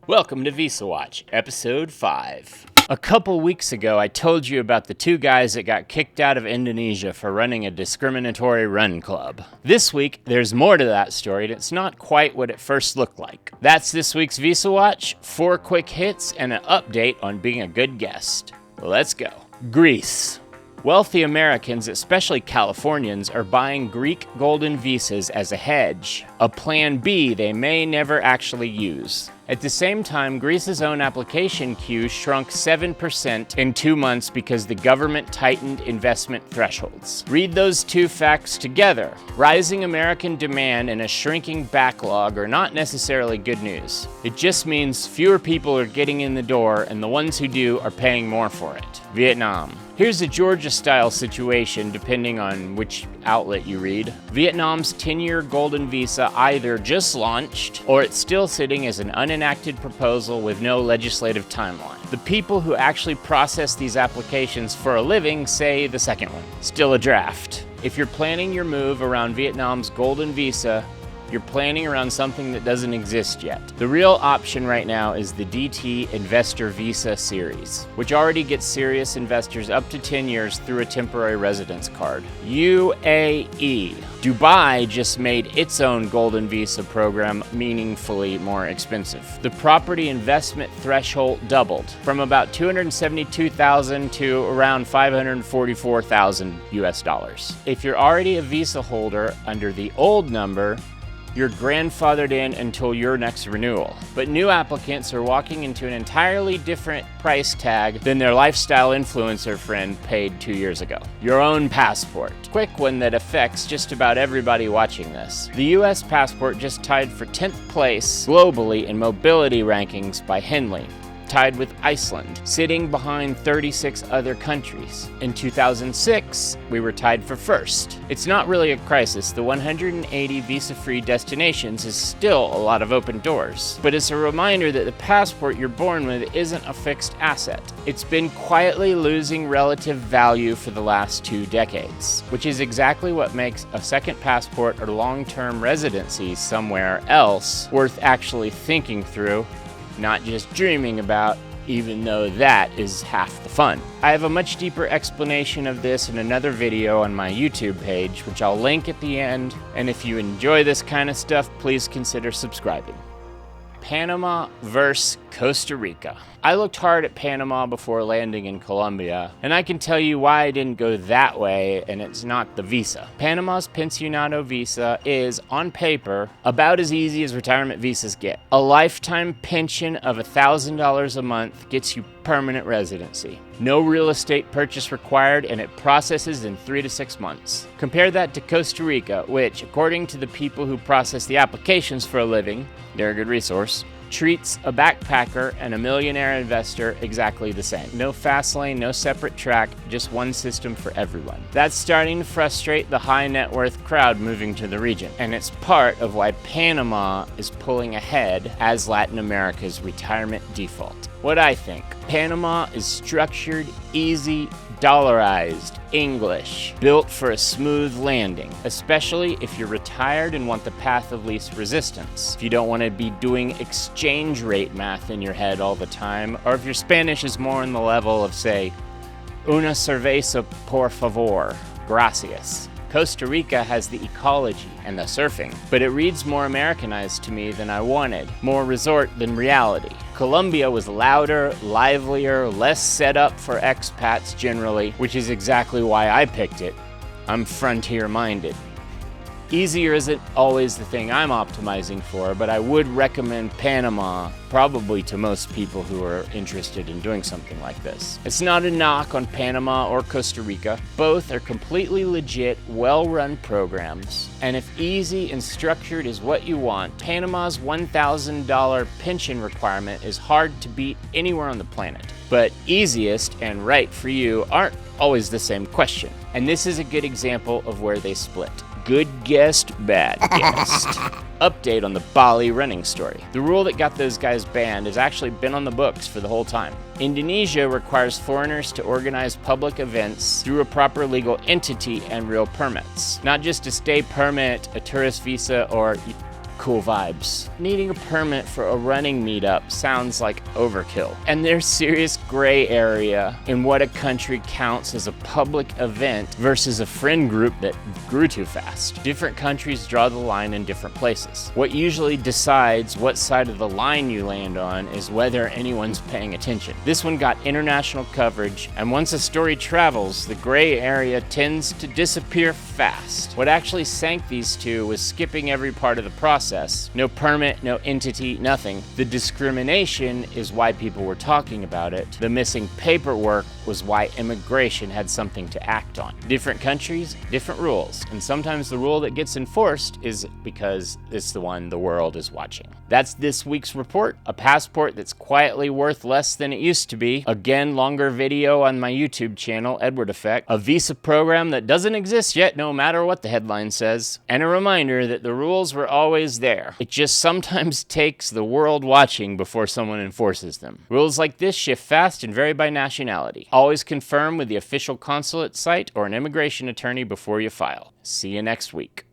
Welcome to VisaWatch, episode 5. A couple weeks ago, I told you about the two guys that got kicked out of Indonesia for running a discriminatory run club. This week, there's more to that story, and it's not quite what it first looked like. That's this week's VisaWatch, 4 quick hits, and an update on being a good guest. Let's go. Greece. Wealthy Americans, especially Californians, are buying Greek golden visas as a hedge, a plan B they may never actually use. At the same time, Greece's own application queue shrunk 7% in 2 months because the government tightened investment thresholds. Read those two facts together. Rising American demand and a shrinking backlog are not necessarily good news. It just means fewer people are getting in the door, and the ones who do are paying more for it. Vietnam. Here's a Georgia-style situation depending on which outlet you read. Vietnam's 10-year golden visa either just launched or it's still sitting as an unenacted proposal with no legislative timeline. The people who actually process these applications for a living say the second one. Still a draft. If you're planning your move around Vietnam's golden visa, you're planning around something that doesn't exist yet. The real option right now is the DT Investor Visa series, which already gets serious investors up to 10 years through a temporary residence card. UAE. Dubai just made its own golden visa program meaningfully more expensive. The property investment threshold doubled from about $272,000 to around $544,000 US. If you're already a visa holder under the old number, you're grandfathered in until your next renewal. But new applicants are walking into an entirely different price tag than their lifestyle influencer friend paid 2 years ago. Your own passport. Quick one that affects just about everybody watching this. The US passport just tied for 10th place globally in mobility rankings by Henley, tied with Iceland, sitting behind 36 other countries. In 2006, we were tied for first. It's not really a crisis. The 180 visa-free destinations is still a lot of open doors. But it's a reminder that the passport you're born with isn't a fixed asset. It's been quietly losing relative value for the last 2 decades, which is exactly what makes a second passport or long-term residency somewhere else worth actually thinking through, not just dreaming about, even though that is half the fun. I have a much deeper explanation of this in another video on my YouTube page, which I'll link at the end, and if you enjoy this kind of stuff, please consider subscribing. Panama versus Costa Rica. I looked hard at Panama before landing in Colombia, and I can tell you why I didn't go that way, and it's not the visa. Panama's pensionado visa is, on paper, about as easy as retirement visas get. A lifetime pension of $1,000 a month gets you permanent residency. No real estate purchase required, and it processes in 3 to 6 months. Compare that to Costa Rica, which, according to the people who process the applications for a living, they're a good resource, treats a backpacker and a millionaire investor exactly the same. No fast lane, no separate track, just one system for everyone. That's starting to frustrate the high net worth crowd moving to the region, and it's part of why Panama is pulling ahead as Latin America's retirement default. What I think, Panama is structured, easy, dollarized English, built for a smooth landing, especially if you're retired and want the path of least resistance. If you don't want to be doing exchange rate math in your head all the time, or if your Spanish is more on the level of, say, una cerveza por favor, gracias. Costa Rica has the ecology and the surfing, but it reads more Americanized to me than I wanted, more resort than reality. Colombia was louder, livelier, less set up for expats generally, which is exactly why I picked it. I'm frontier-minded. Easier isn't always the thing I'm optimizing for, but I would recommend Panama probably to most people who are interested in doing something like this. It's not a knock on Panama or Costa Rica. Both are completely legit, well-run programs. And if easy and structured is what you want, Panama's $1,000 pension requirement is hard to beat anywhere on the planet. But easiest and right for you aren't always the same question. And this is a good example of where they split. Good guest, bad guest. Update on the Bali running story. The rule that got those guys banned has actually been on the books for the whole time. Indonesia requires foreigners to organize public events through a proper legal entity and real permits. Not just a stay permit, a tourist visa, or Cool vibes. Needing a permit for a running meetup sounds like overkill. And there's serious gray area in what a country counts as a public event versus a friend group that grew too fast. Different countries draw the line in different places. What usually decides what side of the line you land on is whether anyone's paying attention. This one got international coverage, and once a story travels, the gray area tends to disappear fast. What actually sank these two was skipping every part of the process. No permit, no entity, nothing. The discrimination is why people were talking about it. The missing paperwork was why immigration had something to act on. Different countries, different rules. And sometimes the rule that gets enforced is because it's the one the world is watching. That's this week's report. A passport that's quietly worth less than it used to be. Again, longer video on my YouTube channel, Edward Effect. A visa program that doesn't exist yet, no matter what the headline says. And a reminder that the rules were always there. It just sometimes takes the world watching before someone enforces them. Rules like this shift fast and vary by nationality. Always confirm with the official consulate site or an immigration attorney before you file. See you next week.